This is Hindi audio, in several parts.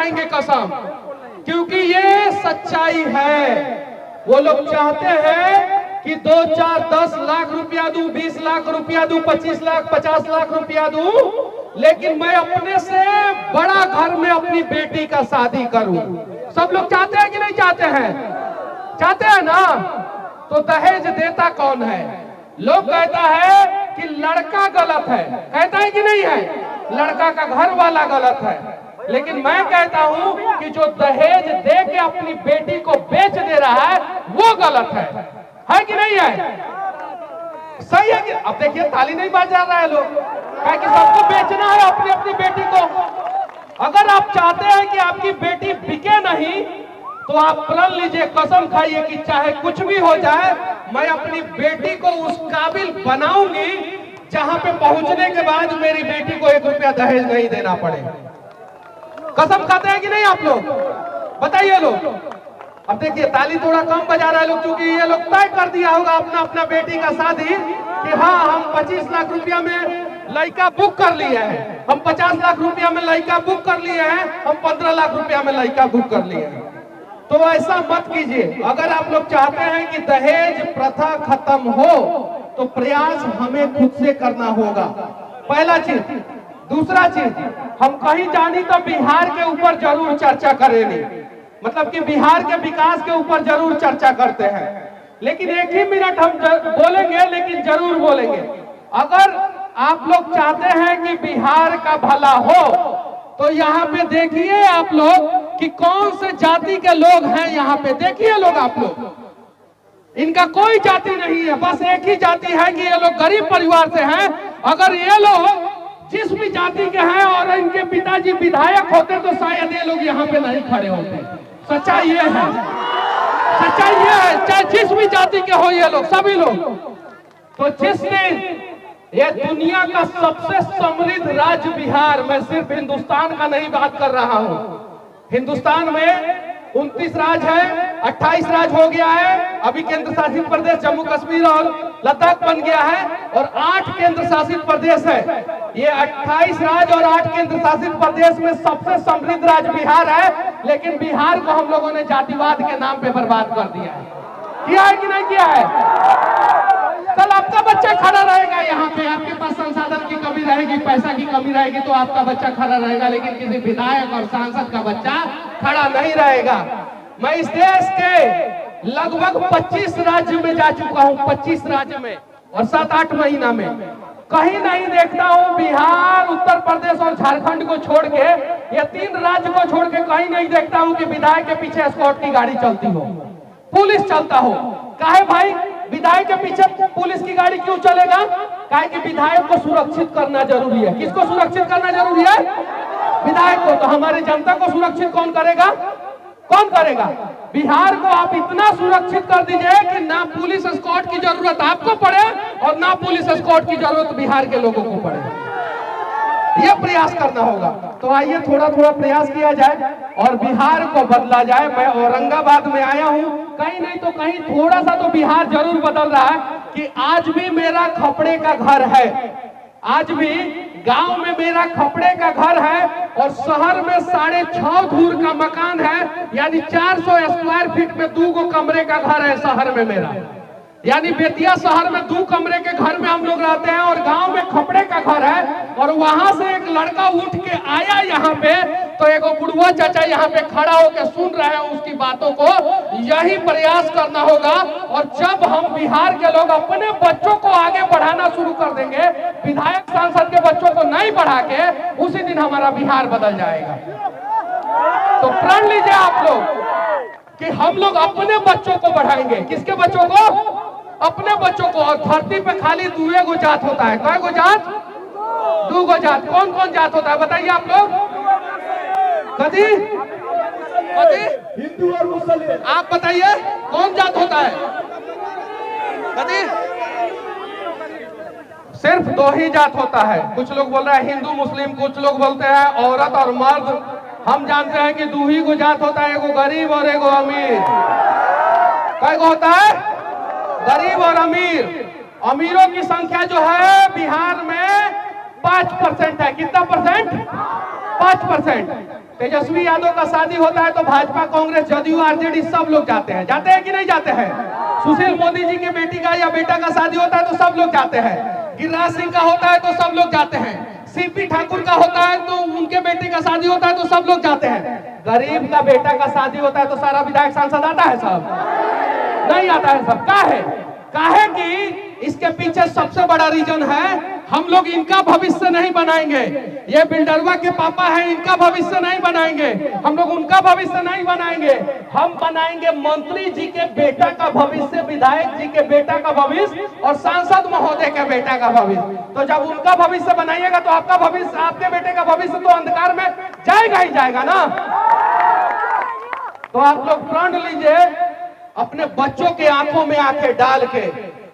खाएंगे कसम, क्योंकि ये सच्चाई है। वो लोग चाहते हैं कि 2, 4, 10 लाख रुपया दूं, 20 लाख रुपया दूं, 25 लाख, 50 लाख रुपया दूं, लेकिन मैं अपने से बड़ा घर में अपनी बेटी का शादी करूं। सब लोग चाहते हैं कि नहीं चाहते हैं? चाहते हैं ना? तो दहेज देता कौन है? लोग कहता है कि लड़का गलत है, कहता है कि नहीं है? लड़का का घर वाला गलत है। लेकिन मैं कहता हूं कि जो दहेज दे के अपनी बेटी को बेच दे रहा है वो गलत है कि नहीं है? सही है कि? अब देखिए ताली नहीं बजा रहा है लोग, क्या कि सबको बेचना है अपनी अपनी बेटी को। अगर आप चाहते हैं कि आपकी बेटी बिके नहीं, तो आप प्रण लीजिए, कसम खाइए कि चाहे कुछ भी हो जाए, मैं अपनी बेटी को उस काबिल बनाऊंगी जहां पे पहुंचने के बाद मेरी बेटी को 1 रुपया दहेज नहीं देना पड़े। कसम खाते हैं कि नहीं आप लोग? बताइए लोग। अब देखिए ताली थोड़ा कम बजा रहा है लोग, क्योंकि ये लोग तय कर दिया होगा अपना अपना बेटी का शादी कि हाँ हम 25 लाख रुपया में लड़का बुक कर लिए हैं, हम 50 लाख रुपया में लड़का बुक कर लिए हैं, हम 15 लाख रुपया में लड़का बुक कर लिए हैं। तो ऐसा मत कीजिए। अगर आप लोग चाहते हैं कि दहेज प्रथा खत्म हो, तो प्रयास हमें खुद से करना होगा, पहला चीज। दूसरा चीज, हम कहीं जानी तो बिहार के ऊपर जरूर चर्चा करेंगे, मतलब कि बिहार के विकास के ऊपर जरूर चर्चा करते हैं, लेकिन 1 ही मिनट हम बोलेंगे, लेकिन जरूर बोलेंगे। अगर आप लोग चाहते हैं कि बिहार का भला हो, तो यहाँ पे देखिए आप लोग कि कौन से जाति के लोग हैं यहाँ पे। देखिए लोग, आप लोग, इनका कोई जाति नहीं है, बस एक ही जाति है कि ये लोग गरीब परिवार से हैं। अगर ये लोग जिस भी जाति के हैं और इनके पिताजी विधायक होते तो शायद ये लोग यहाँ पे नहीं खड़े होते। सच्चाई ये है, सच्चाई ये है, चाहे जिस भी जाति के हो ये लोग, सभी लोग। तो जिसने ये दुनिया का सबसे समृद्ध राज्य बिहार, मैं सिर्फ हिंदुस्तान का नहीं बात कर रहा हूं, हिंदुस्तान में 29 राज्य है, 28 राज्य हो गया है, अभी केंद्र शासित प्रदेश जम्मू कश्मीर और लद्दाख बन गया है, और 8 केंद्र शासित प्रदेश है। ये 28 राज्य और 8 केंद्र शासित प्रदेश में सबसे समृद्ध राज्य बिहार है, लेकिन बिहार को हम लोगों ने जातिवाद के नाम पे बर्बाद कर दिया है। किया है कि नहीं किया है? कल आपका बच्चा खड़ा रहेगा यहाँ पे, आपके पास संसाधन की कमी रहेगी, पैसा की कमी रहेगी, तो आपका बच्चा खड़ा रहेगा, लेकिन किसी विधायक और सांसद का बच्चा खड़ा नहीं रहेगा। मैं इस देश के लगभग 25 राज्य में जा चुका हूँ, 25 राज्य में, और 7-8 महीना में कहीं नहीं देखता हूँ बिहार, उत्तर प्रदेश और झारखंड को छोड़ के, या 3 राज्य को छोड़ के कहीं नहीं देखता हूँ कि विधायक के पीछे एस्कॉर्ट की गाड़ी चलती हो, पुलिस चलता हो। काहे भाई? विधायक के पीछे पुलिस की गाड़ी क्यों चलेगा? काहे कि विधायक को सुरक्षित करना जरूरी है। किसको सुरक्षित करना जरूरी है? विधायक को। तो हमारी जनता को सुरक्षित कौन करेगा? कौन करेगा? बिहार को आप इतना सुरक्षित कर दीजिए कि ना पुलिस एस्कॉर्ट की जरूरत आपको पड़े और ना पुलिस एस्कॉर्ट की जरूरत बिहार के लोगों को पड़े। ये प्रयास करना होगा। तो आइए थोड़ा थोड़ा प्रयास किया जाए और बिहार को बदला जाए। मैं औरंगाबाद में आया हूँ, कहीं नहीं तो कहीं थोड़ा सा तो बिहार जरूर बदल रहा है कि आज भी मेरा खपड़े का घर है, आज भी गांव में मेरा खपड़े का घर है, और शहर में 6.5 धूर का मकान है, यानी 400 स्क्वायर फीट में 2 कमरे का घर है शहर में मेरा। यानी बेतिया शहर में 2 कमरे के घर में हम लोग रहते हैं, और गांव में खपड़े का घर है। और वहां से एक लड़का उठ के आया यहाँ पे, तो एक बुढ़वा चाचा यहाँ पे खड़ा होकर सुन रहे हैं उसकी बातों को। यही प्रयास करना होगा, और जब हम बिहार के लोग अपने बच्चों को आगे बढ़ाना शुरू कर देंगे, विधायक सांसद के बच्चों को नहीं बढ़ा के, उसी दिन हमारा बिहार बदल जाएगा। तो प्रण लीजिए आप लोग कि हम लोग अपने बच्चों को बढ़ाएंगे। किसके बच्चों को? अपने बच्चों को। और धरती पे खाली 2 जात होता है। कई गो जात? 2 जात। कौन कौन जात होता है बताइए आप लोग? कदी कदी हिंदू और मुसलमान। आप बताइए कौन जात होता है? कदी सिर्फ 2 ही जात होता है। कुछ लोग बोल रहे हैं हिंदू मुस्लिम, कुछ लोग बोलते हैं औरत और मर्द। हम जानते हैं कि 2 ही को जात होता है, एगो गरीब और एगो अमीर। कई गो होता है? गरीब और अमीर। अमीरों की संख्या जो है बिहार में 5% है। कितना परसेंट? 5%। तेजस्वी यादव का शादी होता है तो भाजपा, कांग्रेस, जदयू, आरजेडी सब लोग जाते हैं कि नहीं जाते हैं? सुशील मोदी जी के बेटी का या बेटा का शादी होता है तो सब लोग जाते हैं। गिरिराज सिंह का होता है तो सब लोग जाते हैं। सीपी ठाकुर का होता है तो उनके बेटे का शादी होता है तो सब लोग जाते हैं। गरीब का बेटा का शादी होता है तो सारा विधायक सांसद आता है? सब नहीं आता है। सब काहे कि इसके पीछे सबसे बड़ा रीजन है, हम लोग इनका भविष्य नहीं बनाएंगे। ये बिल्डरवा के पापा हैं, इनका भविष्य नहीं बनाएंगे, हम लोग उनका भविष्य नहीं बनाएंगे। हम बनाएंगे मंत्री जी के बेटा का भविष्य, विधायक जी के बेटा का भविष्य और सांसद महोदय के बेटा का भविष्य। तो जब उनका भविष्य बनाइएगा तो आपका भविष्य, आपके बेटे का भविष्य तो अंधकार में जाएगा ही जाएगा ना। तो आप लोग प्रण लीजिए, अपने बच्चों के आंखों में आंखें डाल के।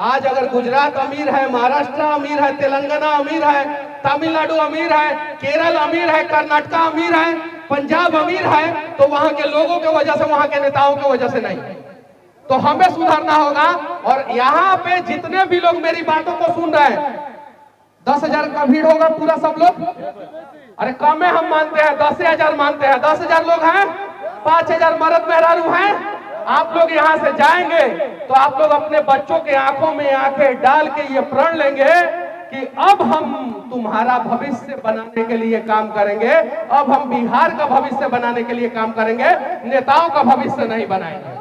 आज अगर गुजरात अमीर है, महाराष्ट्र अमीर है, तेलंगाना अमीर है, तमिलनाडु अमीर है, केरल अमीर है, कर्नाटक अमीर है, पंजाब अमीर है, तो वहां के लोगों की वजह से, वहां के नेताओं की वजह से नहीं। तो हमें सुधरना होगा। और यहाँ पे जितने भी लोग मेरी बातों को सुन रहे हैं, 10,000 का भीड़ होगा पूरा सब लोग? अरे कम है, हम मानते हैं 10,000 मानते हैं। 10,000 लोग हैं, 5,000 मर्द मेहरारू हैं। आप लोग यहाँ से जाएंगे तो आप लोग अपने बच्चों के आंखों में आंखें डाल के ये प्रण लेंगे कि अब हम तुम्हारा भविष्य बनाने के लिए काम करेंगे, अब हम बिहार का भविष्य बनाने के लिए काम करेंगे, नेताओं का भविष्य नहीं बनाएंगे।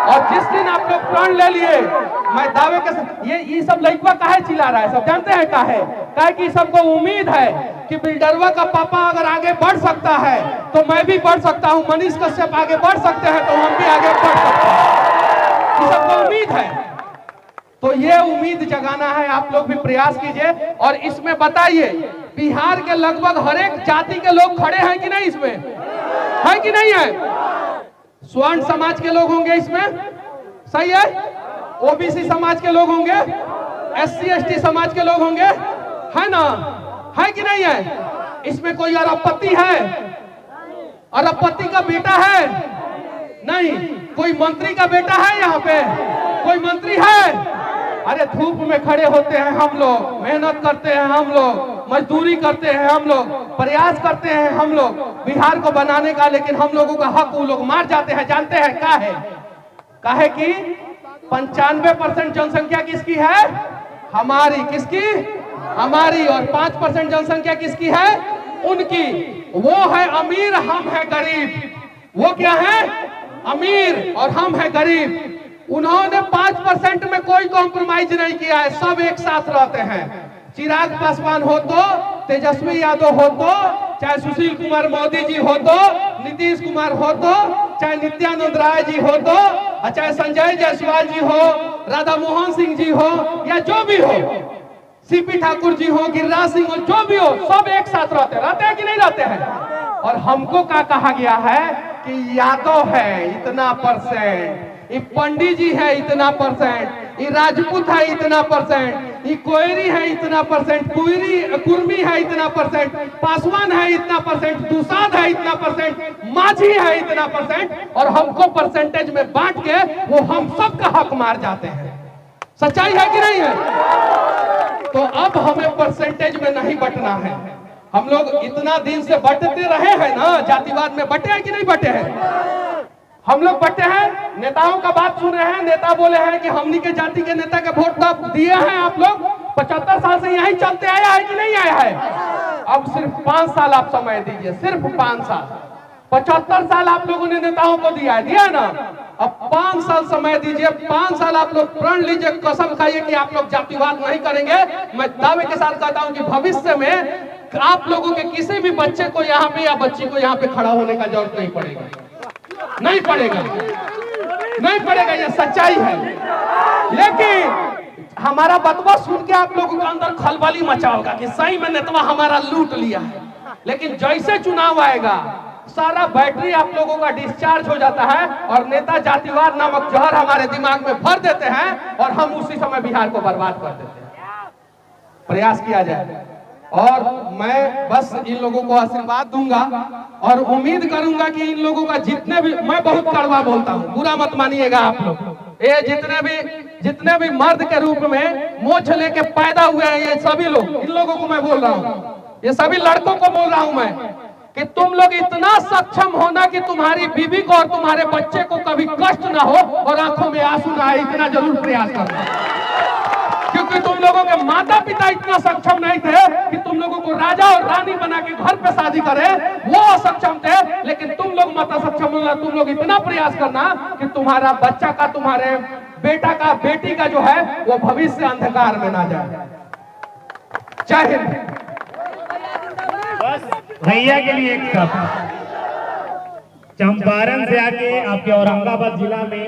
और जिस दिन आप लोग प्रण ले लिए, मैं दावे के साथ, ये सब लड़का काहे चिल्ला रहा है? सब जानते हैं काहे कि सबको उम्मीद है कि बिल्डरवा का पापा अगर आगे बढ़ सकता है तो मैं भी बढ़ सकता हूं, मनीष कश्यप आगे बढ़ सकते हैं तो हम भी आगे बढ़ सकते हैं। ये सबको उम्मीद है। तो ये उम्मीद जगाना है, आप लोग भी प्रयास कीजिए। और इसमें बताइए, बिहार के लगभग हर एक जाति के लोग खड़े हैं कि नहीं? इसमें है कि नहीं है? स्वर्ण समाज के लोग होंगे इसमें, सही है? ओबीसी समाज के लोग होंगे, SC ST समाज के लोग होंगे, है ना? है कि नहीं है? इसमें कोई अरबपति है? अरबपति का बेटा है? नहीं। कोई मंत्री का बेटा है? यहाँ पे कोई मंत्री है? अरे धूप में खड़े होते हैं हम लोग, मेहनत करते हैं हम लोग, मजदूरी करते हैं हम लोग, प्रयास करते हैं हम लोग बिहार को बनाने का, लेकिन हम लोगों का हक वो लोग मार जाते हैं। जानते हैं काहे कि 95% जनसंख्या किसकी है? हमारी। किसकी? हमारी। और 5% जनसंख्या किसकी है? उनकी। वो है अमीर, हम है गरीब। वो क्या है? अमीर और हम है गरीब। उन्होंने 5% में कोई कॉम्प्रोमाइज नहीं किया है, सब एक साथ रहते हैं। चिराग पासवान हो तो, तेजस्वी यादव हो तो, चाहे सुशील कुमार मोदी जी हो तो, नीतीश कुमार हो तो, चाहे नित्यानंद राय जी हो तो, चाहे संजय जायसवाल जी हो, राधा मोहन सिंह जी हो, या जो भी हो, सीपी ठाकुर जी हो, गिरिराज सिंह हो, जो भी हो, सब एक साथ रहते हैं कि नहीं रहते हैं? और हमको क्या कहा गया है कि यादव है इतना %, ये पंडित जी है इतना %, ये राजपूत है इतना %, ये कोयरी है इतना %, कुर्मी है इतना %, पासवान है इतना %, दुसाद है इतना %, माझी है इतना %, और हमको परसेंटेज में बांट के वो हम सबका हक मार जाते हैं। सच्चाई है कि नहीं है? तो अब हमें परसेंटेज में नहीं बटना है। हम लोग इतना दिन से बटते रहे हैं ना, जातिवाद में बटे हैं कि नहीं बटे हैं? हम लोग बटे हैं। नेताओं का बात सुन रहे हैं, नेता बोले हैं कि हमनी के जाति के नेता के वोट तब दिए हैं आप लोग। 75 साल से यही चलते आया है कि नहीं आया है? अब सिर्फ 5 साल आप समय दीजिए, सिर्फ 5 साल। 75 साल आप लोगों ने नेताओं को दिया ना, अब 5 साल समय दीजिए। 5 साल आप लोग प्रण लीजिए, कसम खाइए कि आप लोग जातिवाद नहीं करेंगे। मैं दावे के साथ कहता हूं कि भविष्य में आप लोगों के किसी भी बच्चे को यहाँ पे या बच्ची को यहाँ पे खड़ा होने का जरूरत नहीं पड़ेगा, नहीं पड़ेगा, नहीं पड़ेगा। ये सच्चाई है। लेकिन हमारा बतवा सुन के आप लोगों के अंदर खलबली मचा होगा कि सही में नेतवा हमारा लूट लिया है। लेकिन जैसे चुनाव आएगा, सारा बैटरी आप लोगों का डिस्चार्ज हो जाता है और नेता जातिवाद नामक जहर हमारे दिमाग में भर देते हैं और हम उसी समय बिहार को बर्बाद कर देते हैं। प्रयास किया जाए। और मैं बस इन लोगों को आशीर्वाद दूंगा और उम्मीद करूंगा कि इन लोगों का जितने भी, मैं बहुत कड़वा बोलता हूं, बुरा मत मानिएगा आप लोग, ये जितने भी मर्द के रूप में मोछ लेके पैदा हुए हैं, ये सभी लोग, इन लोगों को मैं बोल रहा हूं, ये सभी लड़कों को बोल रहा हूं मैं कि तुम लोग इतना सक्षम होना कि तुम्हारी बीवी को और तुम्हारे बच्चे को कभी कष्ट ना हो और आंखों में आंसू ना आए, इतना जरूर प्रयास करना। क्योंकि तुम लोगों के माता पिता इतना सक्षम नहीं थे कि तुम लोगों को राजा और रानी बना के घर पे शादी करे, वो असक्षम थे। लेकिन तुम लोग माता सक्षम होना, तुम लोग इतना प्रयास करना कि तुम्हारा बच्चा का, तुम्हारे बेटा का, बेटी का जो है वो भविष्य अंधकार में ना जाए। जय हिंद। भैया के लिए एक शब्द, चंपारण से आके आपके औरंगाबाद जिला में